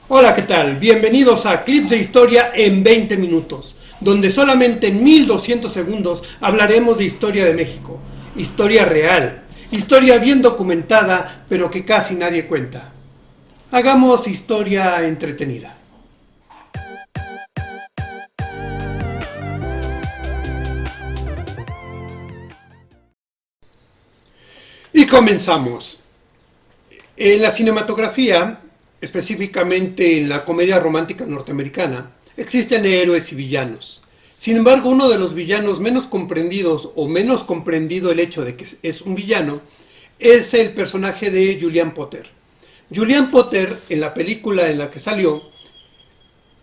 Hola, ¿qué tal? Bienvenidos a Clips de Historia en 20 minutos, donde solamente en 1200 segundos hablaremos de historia de México. Historia real, historia bien documentada, pero que casi nadie cuenta. Hagamos historia entretenida. Y comenzamos. En la cinematografía, específicamente en la comedia romántica norteamericana, existen héroes y villanos. Sin embargo, uno de los villanos menos comprendidos o menos comprendido el hecho de que es un villano es el personaje de Julianne Potter. Julianne Potter, en la película en la que salió,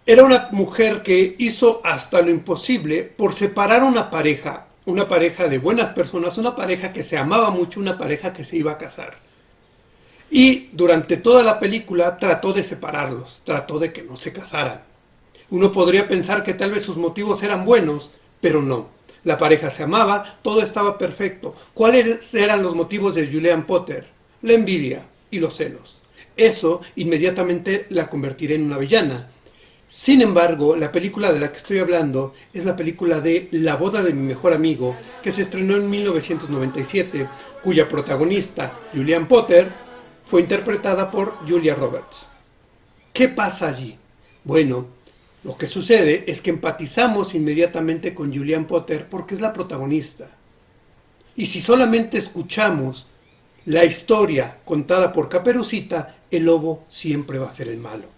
era una mujer que hizo hasta lo imposible por separar una pareja de buenas personas, una pareja que se amaba mucho, una pareja que se iba a casar. Y durante toda la película trató de separarlos, trató de que no se casaran. Uno podría pensar que tal vez sus motivos eran buenos, pero no. La pareja se amaba, todo estaba perfecto. ¿Cuáles eran los motivos de Julianne Potter? La envidia y los celos. Eso inmediatamente la convertirá en una villana. Sin embargo, la película de la que estoy hablando es la película de La boda de mi mejor amigo, que se estrenó en 1997, cuya protagonista, Julianne Potter, fue interpretada por Julia Roberts. ¿Qué pasa allí? Bueno, lo que sucede es que empatizamos inmediatamente con Julianne Potter porque es la protagonista. Y si solamente escuchamos la historia contada por Caperucita, el lobo siempre va a ser el malo.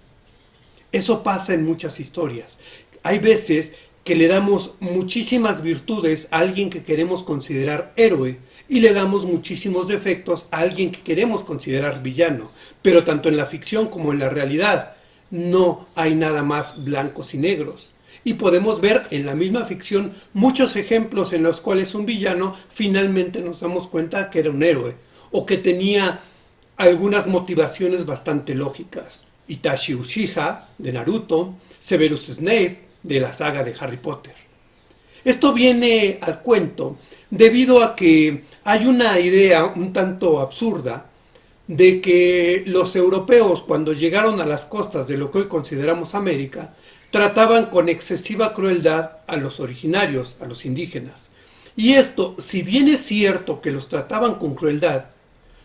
Eso pasa en muchas historias. Hay veces que le damos muchísimas virtudes a alguien que queremos considerar héroe y le damos muchísimos defectos a alguien que queremos considerar villano. Pero tanto en la ficción como en la realidad no hay nada más blancos y negros. Y podemos ver en la misma ficción muchos ejemplos en los cuales un villano finalmente nos damos cuenta que era un héroe o que tenía algunas motivaciones bastante lógicas. Itachi Uchiha, de Naruto, Severus Snape, de la saga de Harry Potter. Esto viene al cuento debido a que hay una idea un tanto absurda de que los europeos, cuando llegaron a las costas de lo que hoy consideramos América, trataban con excesiva crueldad a los originarios, a los indígenas. Y esto, si bien es cierto que los trataban con crueldad,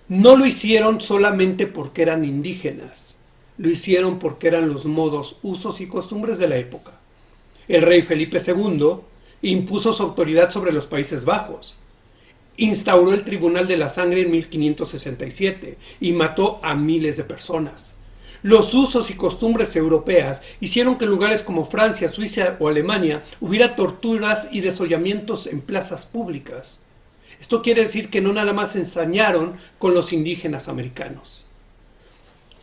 no lo hicieron solamente porque eran indígenas. Lo hicieron porque eran los modos, usos y costumbres de la época. El rey Felipe II impuso su autoridad sobre los Países Bajos. Instauró el Tribunal de la Sangre en 1567 y mató a miles de personas. Los usos y costumbres europeas hicieron que en lugares como Francia, Suiza o Alemania hubiera torturas y desollamientos en plazas públicas. Esto quiere decir que no nada más ensañaron con los indígenas americanos.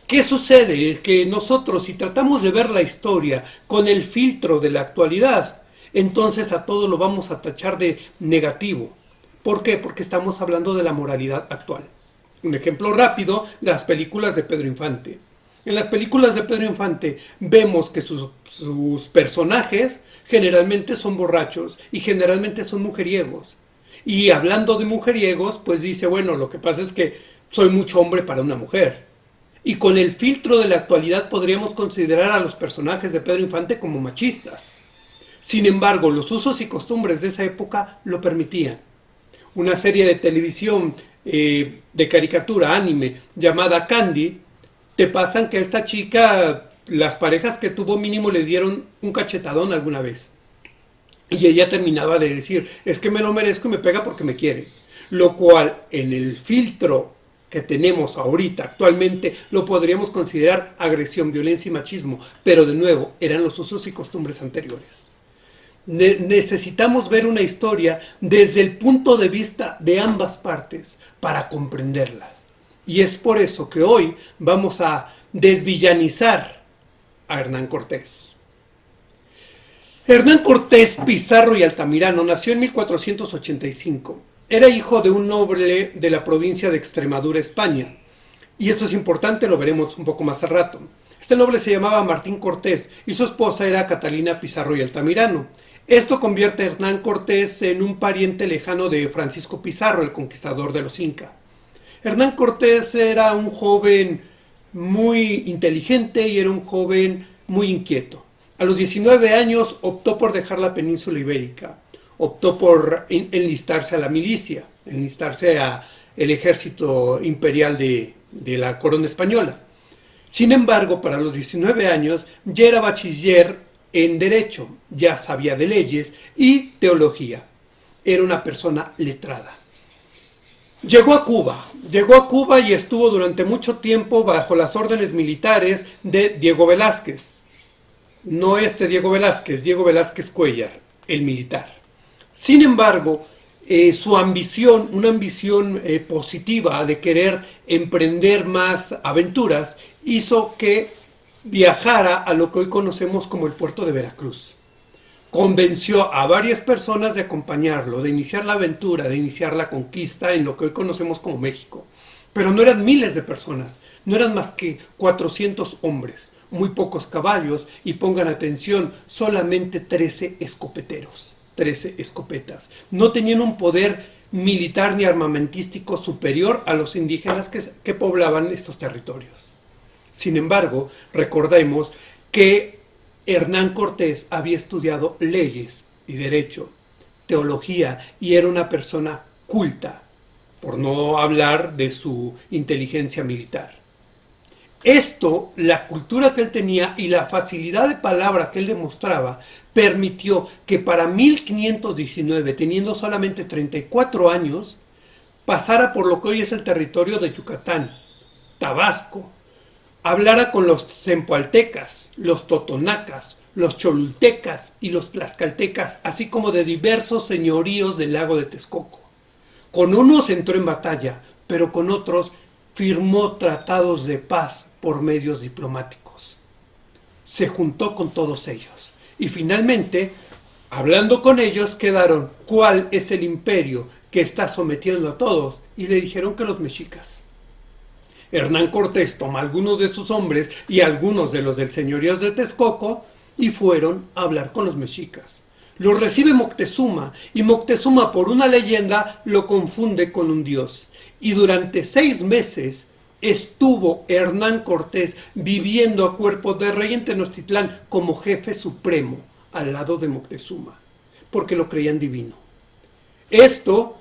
¿Qué sucede? Que nosotros, si tratamos de ver la historia con el filtro de la actualidad, entonces a todo lo vamos a tachar de negativo. ¿Por qué? Porque estamos hablando de la moralidad actual. Un ejemplo rápido, las películas de Pedro Infante. En las películas de Pedro Infante vemos que sus personajes generalmente son borrachos y generalmente son mujeriegos. Y hablando de mujeriegos, pues dice, bueno, lo que pasa es que soy mucho hombre para una mujer. Y con el filtro de la actualidad podríamos considerar a los personajes de Pedro Infante como machistas. Sin embargo, los usos y costumbres de esa época lo permitían. Una serie de televisión de caricatura, anime, llamada Candy, te pasan que a esta chica, las parejas que tuvo mínimo le dieron un cachetadón alguna vez. Y ella terminaba de decir, es que me lo merezco y me pega porque me quiere. Lo cual, en el filtro que tenemos ahorita, actualmente, lo podríamos considerar agresión, violencia y machismo. Pero de nuevo, eran los usos y costumbres anteriores. Necesitamos ver una historia desde el punto de vista de ambas partes para comprenderla. Y es por eso que hoy vamos a desvillanizar a Hernán Cortés. Hernán Cortés Pizarro y Altamirano nació en 1485. Era hijo de un noble de la provincia de Extremadura, España. Y esto es importante, lo veremos un poco más al rato. Este noble se llamaba Martín Cortés y su esposa era Catalina Pizarro y Altamirano. Esto convierte a Hernán Cortés en un pariente lejano de Francisco Pizarro, el conquistador de los Incas. Hernán Cortés era un joven muy inteligente y era un joven muy inquieto. A los 19 años optó por dejar la península ibérica, optó por enlistarse a la milicia, enlistarse al ejército imperial de la corona española. Sin embargo, para los 19 años ya era bachiller en Derecho, ya sabía de leyes y teología. Era una persona letrada. Llegó a Cuba y estuvo durante mucho tiempo bajo las órdenes militares de Diego Velázquez. No Diego Velázquez Cuéllar, el militar. Sin embargo, su ambición, una ambición positiva de querer emprender más aventuras, hizo que viajara a lo que hoy conocemos como el puerto de Veracruz. Convenció a varias personas de acompañarlo, de iniciar la aventura, de iniciar la conquista en lo que hoy conocemos como México. Pero no eran miles de personas, no eran más que 400 hombres, muy pocos caballos y pongan atención, solamente 13 escopeteros, 13 escopetas. No tenían un poder militar ni armamentístico superior a los indígenas que poblaban estos territorios. Sin embargo, recordemos que Hernán Cortés había estudiado leyes y derecho, teología, y era una persona culta, por no hablar de su inteligencia militar. Esto, la cultura que él tenía y la facilidad de palabra que él demostraba, permitió que para 1519, teniendo solamente 34 años, pasara por lo que hoy es el territorio de Yucatán, Tabasco, hablara con los cempoaltecas, los totonacas, los cholultecas y los tlaxcaltecas, así como de diversos señoríos del lago de Texcoco. Con unos entró en batalla, pero con otros firmó tratados de paz por medios diplomáticos. Se juntó con todos ellos y finalmente, hablando con ellos, quedaron cuál es el imperio que está sometiendo a todos y le dijeron que los mexicas. Hernán Cortés toma algunos de sus hombres y algunos de los del señorío de Texcoco y fueron a hablar con los mexicas. Los recibe Moctezuma y Moctezuma, por una leyenda, lo confunde con un dios. Y durante 6 meses estuvo Hernán Cortés viviendo a cuerpo de rey en Tenochtitlán como jefe supremo al lado de Moctezuma, porque lo creían divino. Esto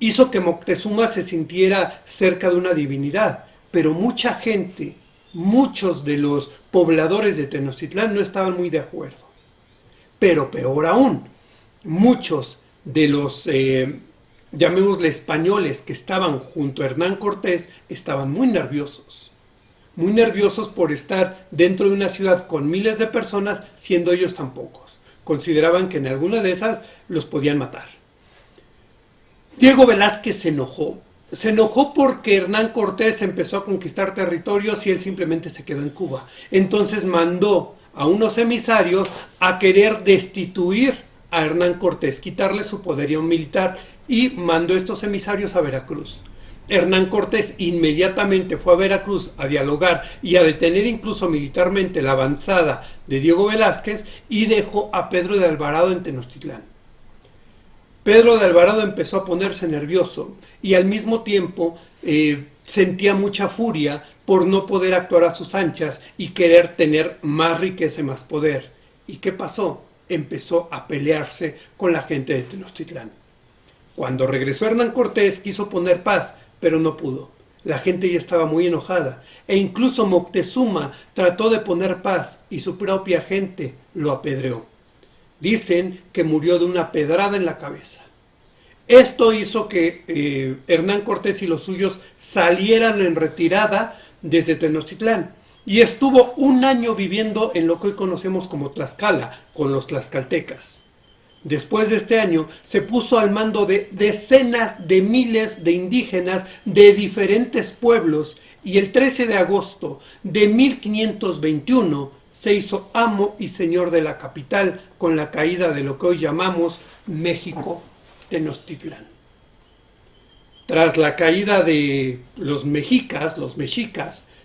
hizo que Moctezuma se sintiera cerca de una divinidad, pero mucha gente, muchos de los pobladores de Tenochtitlán no estaban muy de acuerdo. Pero peor aún, muchos de los, llamémosle españoles que estaban junto a Hernán Cortés, estaban muy nerviosos por estar dentro de una ciudad con miles de personas, siendo ellos tan pocos. Consideraban que en alguna de esas los podían matar. Diego Velázquez se enojó porque Hernán Cortés empezó a conquistar territorios y él simplemente se quedó en Cuba. Entonces mandó a unos emisarios a querer destituir a Hernán Cortés, quitarle su poderío militar, y mandó estos emisarios a Veracruz. Hernán Cortés inmediatamente fue a Veracruz a dialogar y a detener incluso militarmente la avanzada de Diego Velázquez y dejó a Pedro de Alvarado en Tenochtitlán. Pedro de Alvarado empezó a ponerse nervioso y al mismo tiempo sentía mucha furia por no poder actuar a sus anchas y querer tener más riqueza y más poder. ¿Y qué pasó? Empezó a pelearse con la gente de Tenochtitlán. Cuando regresó Hernán Cortés quiso poner paz, pero no pudo. La gente ya estaba muy enojada e incluso Moctezuma trató de poner paz y su propia gente lo apedreó. Dicen que murió de una pedrada en la cabeza. Esto hizo que Hernán Cortés y los suyos salieran en retirada desde Tenochtitlán y estuvo 1 año viviendo en lo que hoy conocemos como Tlaxcala, con los tlaxcaltecas. Después de este año se puso al mando de decenas de miles de indígenas de diferentes pueblos y el 13 de agosto de 1521 se hizo amo y señor de la capital con la caída de lo que hoy llamamos México Tenochtitlán. Tras la caída de los mexicas,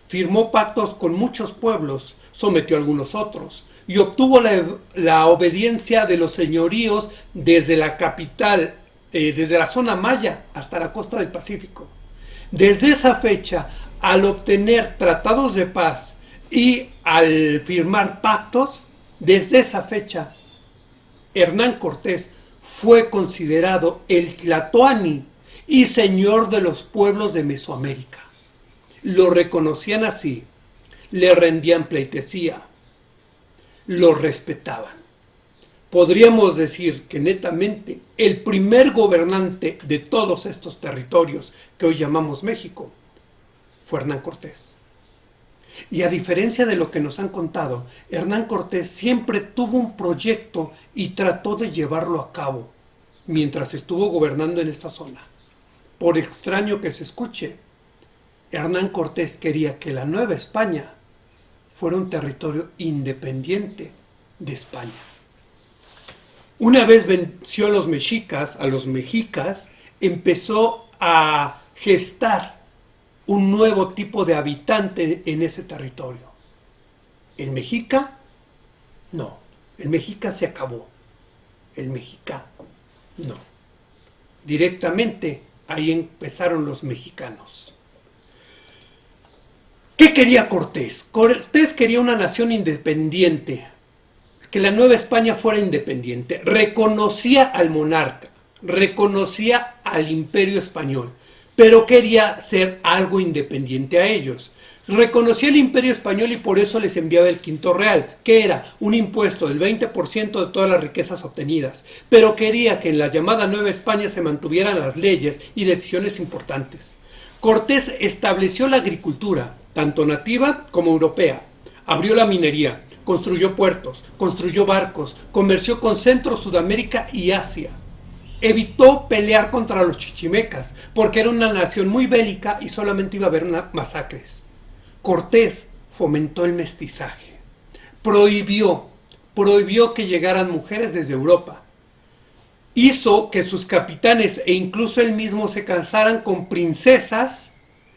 firmó pactos con muchos pueblos, sometió a algunos otros y obtuvo la obediencia de los señoríos desde la capital, desde la zona maya hasta la costa del Pacífico. Desde esa fecha al obtener tratados de paz y al firmar pactos, desde esa fecha, Hernán Cortés fue considerado el Tlatoani y señor de los pueblos de Mesoamérica. Lo reconocían así, le rendían pleitesía, lo respetaban. Podríamos decir que netamente el primer gobernante de todos estos territorios que hoy llamamos México fue Hernán Cortés. Y a diferencia de lo que nos han contado, Hernán Cortés siempre tuvo un proyecto y trató de llevarlo a cabo mientras estuvo gobernando en esta zona. Por extraño que se escuche, Hernán Cortés quería que la Nueva España fuera un territorio independiente de España. Una vez venció a los mexicas, empezó a gestar un nuevo tipo de habitante en ese territorio. ¿El mexica? No, el mexica se acabó. El mexica no. Directamente ahí empezaron los mexicanos. ¿Qué quería Cortés? Cortés quería una nación independiente, que la Nueva España fuera independiente. Reconocía al monarca, reconocía al imperio español, pero quería ser algo independiente a ellos. Reconocía el imperio español y por eso les enviaba el quinto real, que era un impuesto del 20% de todas las riquezas obtenidas, pero quería que en la llamada Nueva España se mantuvieran las leyes y decisiones importantes. Cortés estableció la agricultura, tanto nativa como europea, abrió la minería, construyó puertos, construyó barcos, comerció con Centro, Sudamérica y Asia. Evitó pelear contra los chichimecas, porque era una nación muy bélica y solamente iba a haber masacres. Cortés fomentó el mestizaje, prohibió que llegaran mujeres desde Europa, hizo que sus capitanes e incluso él mismo se casaran con princesas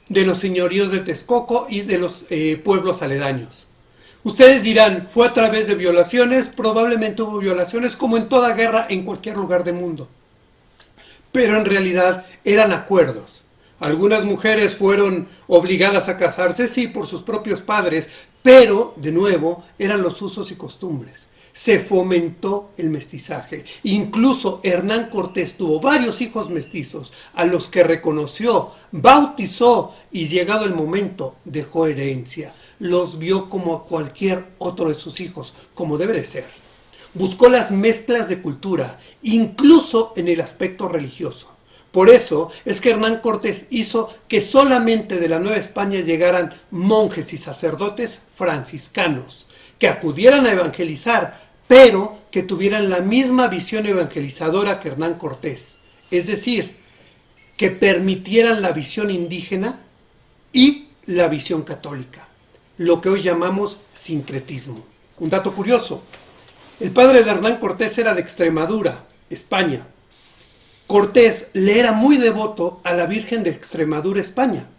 de los señoríos de Texcoco y de los pueblos aledaños. Ustedes dirán, ¿fue a través de violaciones? Probablemente hubo violaciones, como en toda guerra en cualquier lugar del mundo. Pero en realidad eran acuerdos. Algunas mujeres fueron obligadas a casarse, sí, por sus propios padres, pero, de nuevo, eran los usos y costumbres. Se fomentó el mestizaje. Incluso Hernán Cortés tuvo varios hijos mestizos, a los que reconoció, bautizó y, llegado el momento, dejó herencia. Los vio como a cualquier otro de sus hijos, como debe de ser. Buscó las mezclas de cultura, incluso en el aspecto religioso. Por eso es que Hernán Cortés hizo que solamente de la Nueva España llegaran monjes y sacerdotes franciscanos, que acudieran a evangelizar, pero que tuvieran la misma visión evangelizadora que Hernán Cortés. Es decir, que permitieran la visión indígena y la visión católica, lo que hoy llamamos sincretismo. Un dato curioso: el padre de Hernán Cortés era de Extremadura, España. Cortés le era muy devoto a la Virgen de Extremadura, España.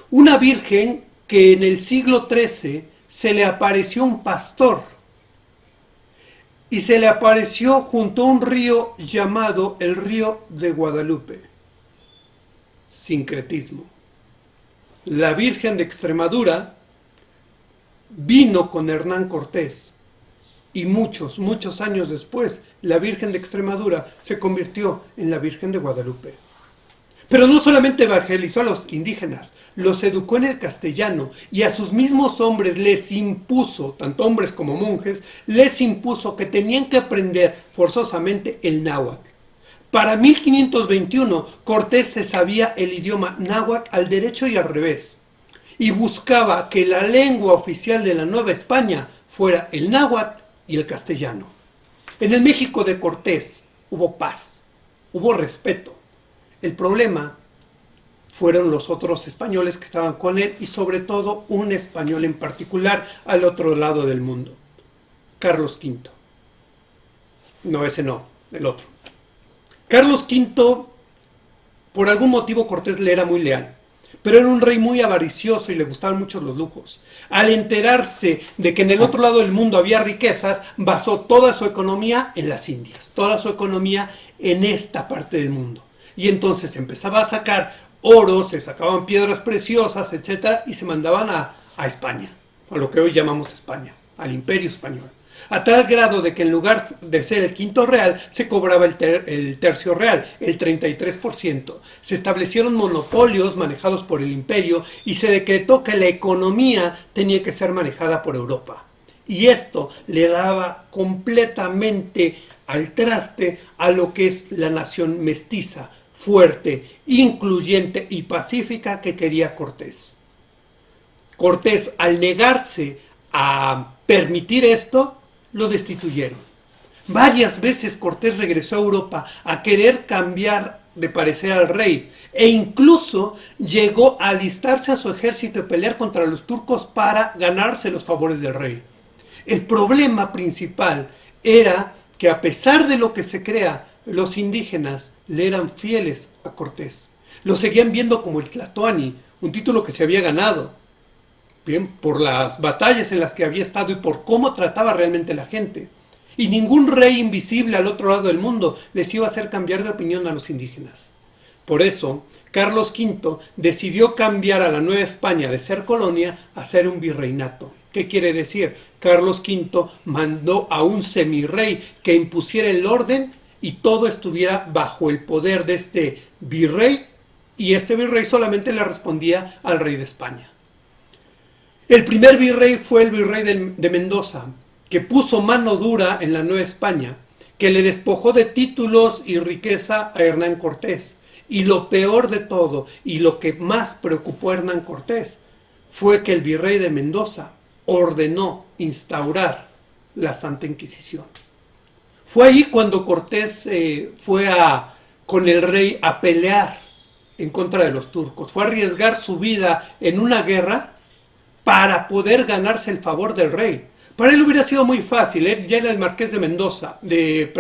Una virgen que en el siglo XIII se le apareció un pastor. Y se le apareció junto a un río llamado el río de Guadalupe. Sincretismo. La Virgen de Extremadura vino con Hernán Cortés. Y muchos años después, la Virgen de Extremadura se convirtió en la Virgen de Guadalupe. Pero no solamente evangelizó a los indígenas, los educó en el castellano y a sus mismos hombres les impuso, tanto hombres como monjes, les impuso que tenían que aprender forzosamente el náhuatl. Para 1521, Cortés se sabía el idioma náhuatl al derecho y al revés, y buscaba que la lengua oficial de la Nueva España fuera el náhuatl y el castellano. En el México de Cortés hubo paz, hubo respeto. El problema fueron los otros españoles que estaban con él y sobre todo un español en particular al otro lado del mundo, Carlos V. No, ese no, el otro. Carlos V, por algún motivo Cortés le era muy leal, pero era un rey muy avaricioso y le gustaban mucho los lujos. Al enterarse de que en el otro lado del mundo había riquezas, basó toda su economía en las Indias, toda su economía en esta parte del mundo. Y entonces empezaba a sacar oro, se sacaban piedras preciosas, etcétera, y se mandaban a España, a lo que hoy llamamos España, al Imperio Español. A tal grado de que en lugar de ser el quinto real, se cobraba el tercio real, el 33%. Se establecieron monopolios manejados por el imperio y se decretó que la economía tenía que ser manejada por Europa. Y esto le daba completamente al traste a lo que es la nación mestiza, fuerte, incluyente y pacífica que quería Cortés. Cortés, al negarse a permitir esto, lo destituyeron. Varias veces Cortés regresó a Europa a querer cambiar de parecer al rey e incluso llegó a alistarse a su ejército y pelear contra los turcos para ganarse los favores del rey. El problema principal era que a pesar de lo que se crea, los indígenas le eran fieles a Cortés. Lo seguían viendo como el Tlatoani, un título que se había ganado. Bien, por las batallas en las que había estado y por cómo trataba realmente la gente. Y ningún rey invisible al otro lado del mundo les iba a hacer cambiar de opinión a los indígenas. Por eso, Carlos V decidió cambiar a la Nueva España de ser colonia a ser un virreinato. ¿Qué quiere decir? Carlos V mandó a un semirrey que impusiera el orden y todo estuviera bajo el poder de este virrey, y este virrey solamente le respondía al rey de España. El primer virrey fue el virrey de Mendoza, que puso mano dura en la Nueva España, que le despojó de títulos y riqueza a Hernán Cortés. Y lo peor de todo, y lo que más preocupó a Hernán Cortés, fue que el virrey de Mendoza ordenó instaurar la Santa Inquisición. Fue ahí cuando Cortés fue con el rey a pelear en contra de los turcos. Fue a arriesgar su vida en una guerra para poder ganarse el favor del rey. Para él hubiera sido muy fácil, él ya era el marqués de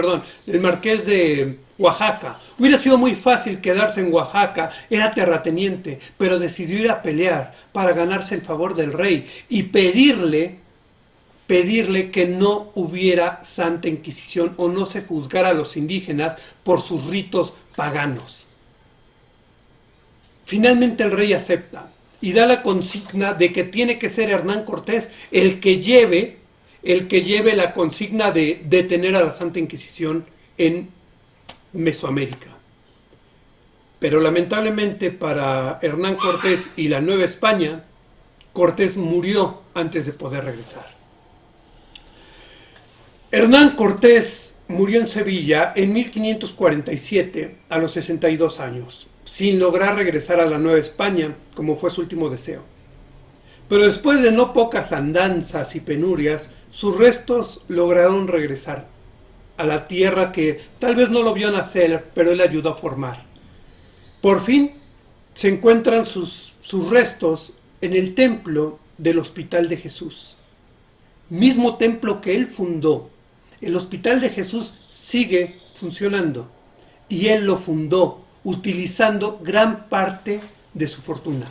el marqués de Oaxaca. Hubiera sido muy fácil quedarse en Oaxaca, era terrateniente, pero decidió ir a pelear para ganarse el favor del rey y pedirle que no hubiera Santa Inquisición o no se juzgara a los indígenas por sus ritos paganos. Finalmente el rey acepta y da la consigna de que tiene que ser Hernán Cortés el que lleve la consigna de detener a la Santa Inquisición en Mesoamérica. Pero lamentablemente para Hernán Cortés y la Nueva España, Cortés murió antes de poder regresar. Hernán Cortés murió en Sevilla en 1547 a los 62 años, sin lograr regresar a la Nueva España, como fue su último deseo. Pero después de no pocas andanzas y penurias, sus restos lograron regresar a la tierra que tal vez no lo vio nacer, pero él ayudó a formar. Por fin se encuentran sus restos en el templo del Hospital de Jesús. Mismo templo que él fundó. El Hospital de Jesús sigue funcionando y él lo fundó utilizando gran parte de su fortuna.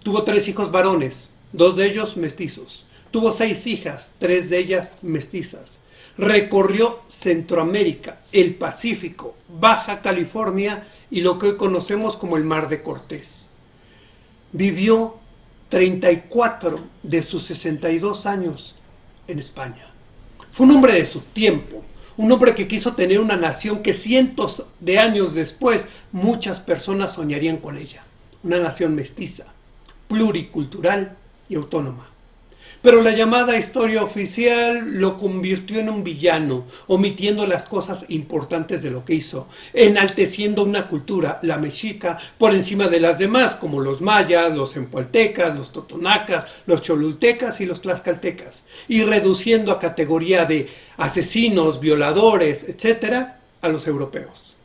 Tuvo 3 hijos varones, 2 de ellos mestizos. Tuvo 6 hijas, 3 de ellas mestizas. Recorrió Centroamérica, el Pacífico, Baja California y lo que hoy conocemos como el Mar de Cortés. Vivió 34 de sus 62 años en España. Fue un hombre de su tiempo, un hombre que quiso tener una nación que cientos de años después muchas personas soñarían con ella. Una nación mestiza, pluricultural y autónoma. Pero la llamada historia oficial lo convirtió en un villano, omitiendo las cosas importantes de lo que hizo, enalteciendo una cultura, la mexica, por encima de las demás, como los mayas, los empoltecas, los totonacas, los cholultecas y los tlaxcaltecas, y reduciendo a categoría de asesinos, violadores, etcétera, a los europeos.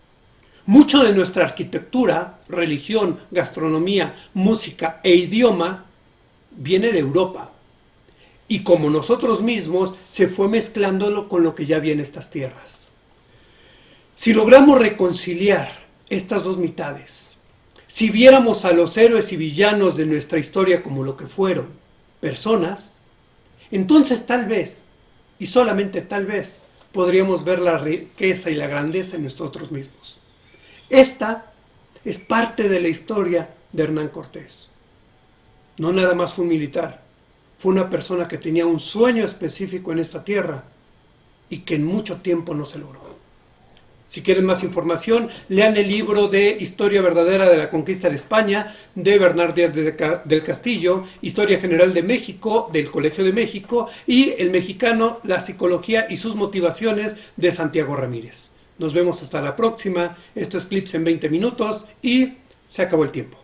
Mucho de nuestra arquitectura, religión, gastronomía, música e idioma viene de Europa. Y como nosotros mismos, se fue mezclándolo con lo que ya había en estas tierras. Si logramos reconciliar estas dos mitades, si viéramos a los héroes y villanos de nuestra historia como lo que fueron, personas, entonces tal vez, y solamente tal vez, podríamos ver la riqueza y la grandeza en nosotros mismos. Esta es parte de la historia de Hernán Cortés. No nada más fue un militar, fue una persona que tenía un sueño específico en esta tierra y que en mucho tiempo no se logró. Si quieren más información, lean el libro de Historia verdadera de la conquista de España de Bernard Díaz del Castillo, Historia general de México del Colegio de México y El mexicano, la psicología y sus motivaciones de Santiago Ramírez. Nos vemos hasta la próxima. Esto es Clips en 20 minutos y se acabó el tiempo.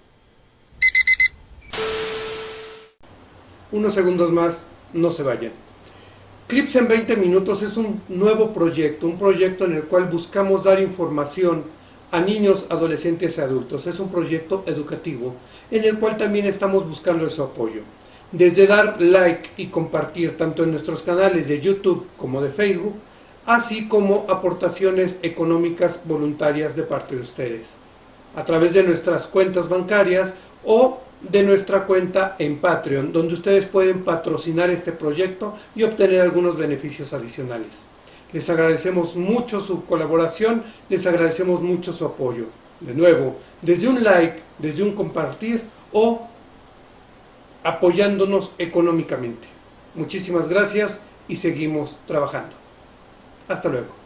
Unos segundos más, no se vayan. Clips en 20 minutos es un nuevo proyecto, un proyecto en el cual buscamos dar información a niños, adolescentes y adultos. Es un proyecto educativo en el cual también estamos buscando su apoyo. Desde dar like y compartir tanto en nuestros canales de YouTube como de Facebook, así como aportaciones económicas voluntarias de parte de ustedes, a través de nuestras cuentas bancarias o de nuestra cuenta en Patreon, donde ustedes pueden patrocinar este proyecto y obtener algunos beneficios adicionales. Les agradecemos mucho su colaboración, les agradecemos mucho su apoyo. De nuevo, desde un like, desde un compartir o apoyándonos económicamente. Muchísimas gracias y seguimos trabajando. Hasta luego.